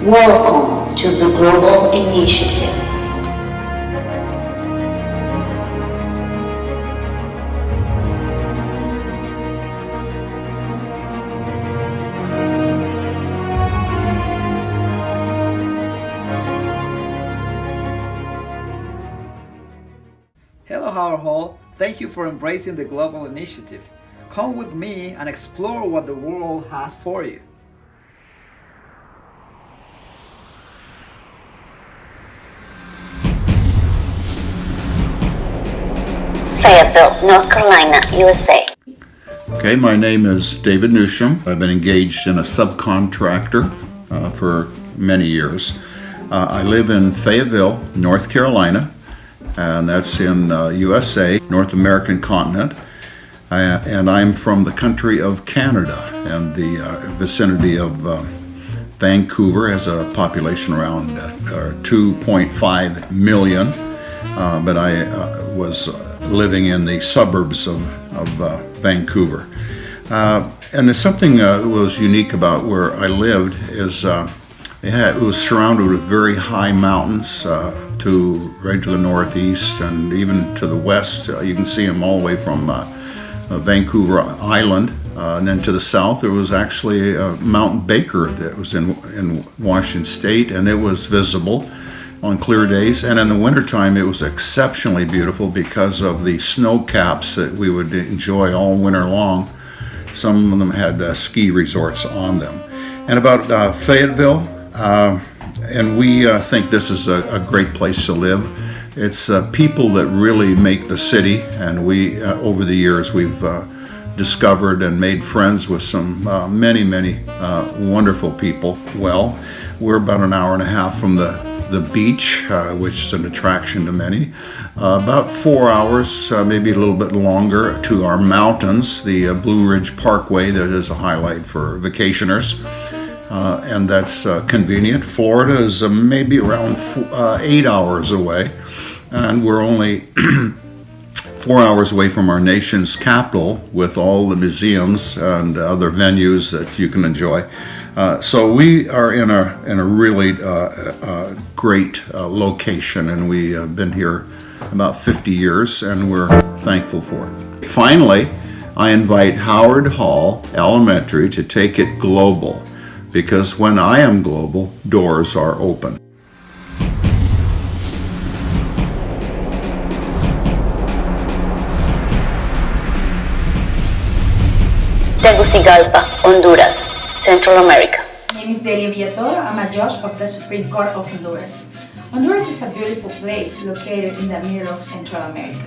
Welcome to the Global Initiative. Hello, Howard Hall. Thank you for embracing the Global Initiative. Come with me and explore what the world has for you. Fayetteville, North Carolina, USA. Okay, my name is David Newsham. I've been engaged in a subcontractor for many years. I live in Fayetteville, North Carolina, and that's in USA, North American continent. And I'm from the country of Canada and the vicinity of Vancouver. Has a population around 2.5 million, but I was living in the suburbs of Vancouver. And there's something that was unique about where I lived is it was surrounded with very high mountains right to the northeast and even to the west. You can see them all the way from Vancouver Island. And then to the south, there was actually Mount Baker that was in Washington State, and it was visible on clear days. And in the wintertime, it was exceptionally beautiful because of the snow caps that we would enjoy all winter long. Some of them had ski resorts on them. And about Fayetteville, and we think this is a great place to live. It's people that really make the city, and we, over the years, we've discovered and made friends with some many wonderful people. Well, we're about an hour and a half from the beach, which is an attraction to many. About 4 hours, maybe a little bit longer, to our mountains, the Blue Ridge Parkway, that is a highlight for vacationers. And that's convenient. Florida is maybe around 8 hours away, and we're only 4 hours away from our nation's capital with all the museums and other venues that you can enjoy. So we are in a really great location, and we have been here about 50 years, and we're thankful for it. Finally, I invite Howard Hall Elementary to take it global, because when I am global, doors are open. Tegucigalpa, Honduras, Central America. My name is Delia Villatoro. I'm a judge of the Supreme Court of Honduras. Honduras is a beautiful place located in the middle of Central America.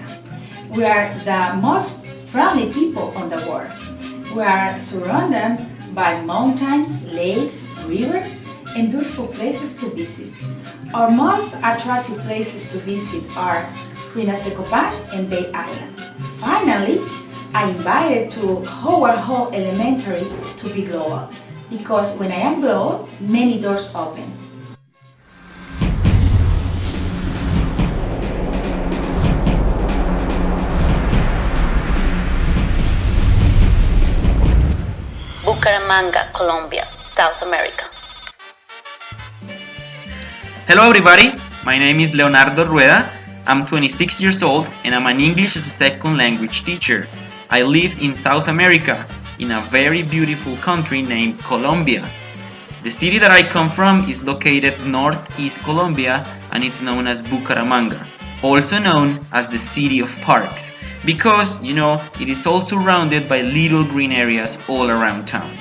We are the most friendly people on the world. We are surrounded by mountains, lakes, rivers, and beautiful places to visit. Our most attractive places to visit are Ruinas de Copan and Bay Island. Finally, I invited to Howard Hall Elementary to be global, because when I am global, many doors open. Bucaramanga, Colombia, South America. Hello everybody, my name is Leonardo Rueda. I'm 26 years old and I'm an English as a second language teacher. I lived in South America, in a very beautiful country named Colombia. The city that I come from is located northeast Colombia, and it's known as Bucaramanga, also known as the City of Parks, because, it is all surrounded by little green areas all around town.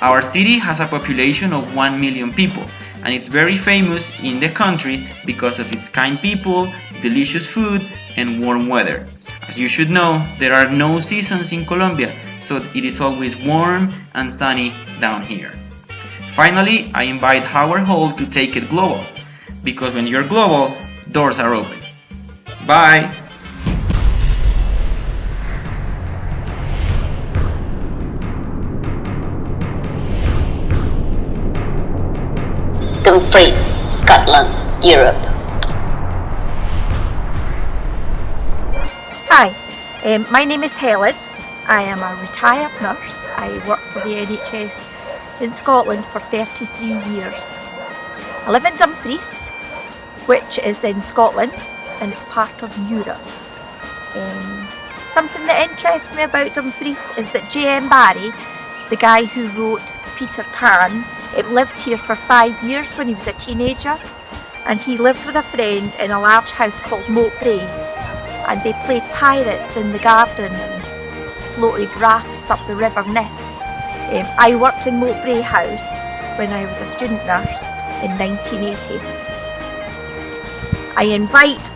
Our city has a population of 1 million people, and it's very famous in the country because of its kind people, delicious food, and warm weather. As you should know, there are no seasons in Colombia, so it is always warm and sunny down here. Finally, I invite Howard Hall to take it global, because when you're global, doors are open. Bye! Dumfries, Scotland, Europe. Hi, my name is Helen. I am a retired nurse. I worked for the NHS in Scotland for 33 years. I live in Dumfries, which is in Scotland, and it's part of Europe. Something that interests me about Dumfries is that J.M. Barrie, the guy who wrote Peter Pan, lived here for 5 years when he was a teenager, and he lived with a friend in a large house called Mowbray, and they played pirates in the garden and floated rafts up the River Nith. I worked in Mowbray House when I was a student nurse in 1980. I invite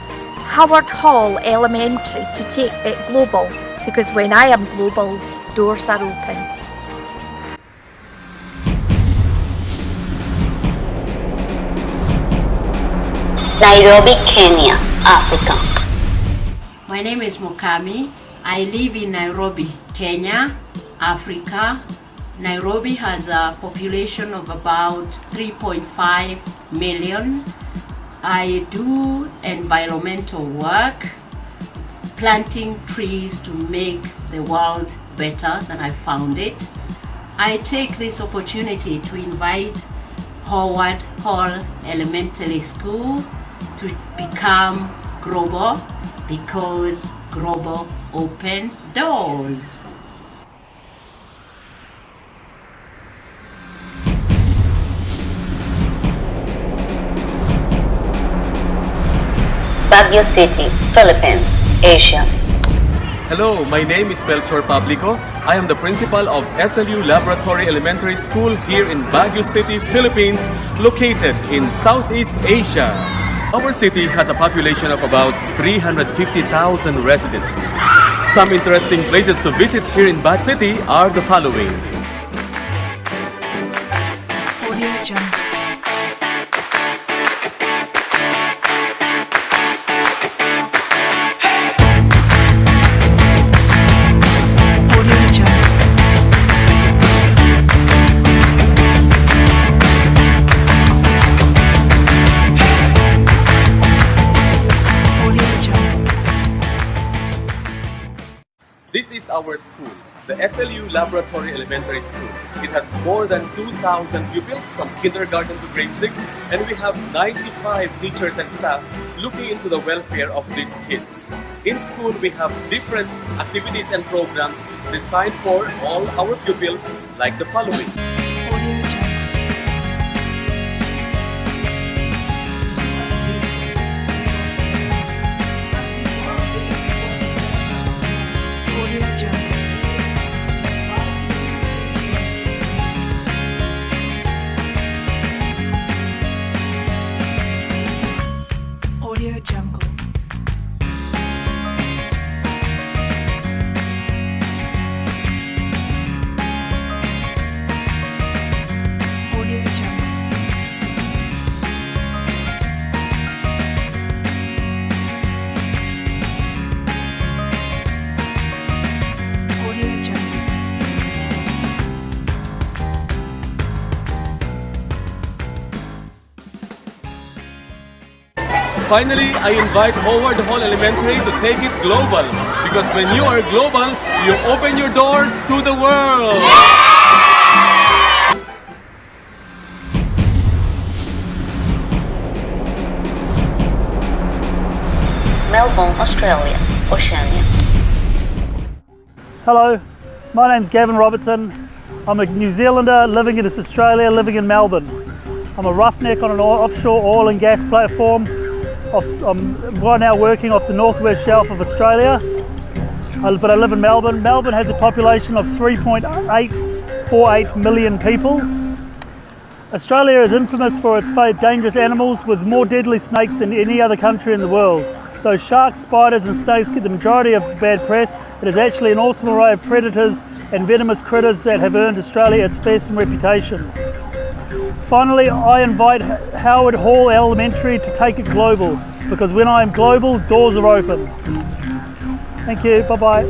Howard Hall Elementary to take it global, because when I am global, doors are open. Nairobi, Kenya, Africa. My name is Mokami. I live in Nairobi, Kenya, Africa. Nairobi has a population of about 3.5 million. I do environmental work, planting trees to make the world better than I found it. I take this opportunity to invite Howard Hall Elementary School to become global, because global opens doors. Baguio City, Philippines, Asia. Hello, my name is Melchor Pablico. I am the principal of SLU Laboratory Elementary School here in Baguio City, Philippines, located in Southeast Asia. Our city has a population of about 350,000 residents. Some interesting places to visit here in Baguio City are the following. This is our school, the SLU Laboratory Elementary School. It has more than 2,000 pupils from kindergarten to grade 6, and we have 95 teachers and staff looking into the welfare of these kids. In school, we have different activities and programs designed for all our pupils, like the following. Finally, I invite Howard Hall Elementary to take it global, because when you are global, you open your doors to the world. Melbourne, Australia, Oceania. Hello, my name's Gavin Robertson. I'm a New Zealander living in Australia, living in Melbourne. I'm a roughneck on an offshore oil and gas platform. I'm right now working off the northwest shelf of Australia, but I live in Melbourne. Melbourne has a population of 3.848 million people. Australia is infamous for its dangerous animals, with more deadly snakes than any other country in the world. Though sharks, spiders and snakes get the majority of bad press, it is actually an awesome array of predators and venomous critters that have earned Australia its fearsome reputation. Finally, I invite Howard Hall Elementary to take it global, because when I am global, doors are open. Thank you, bye-bye.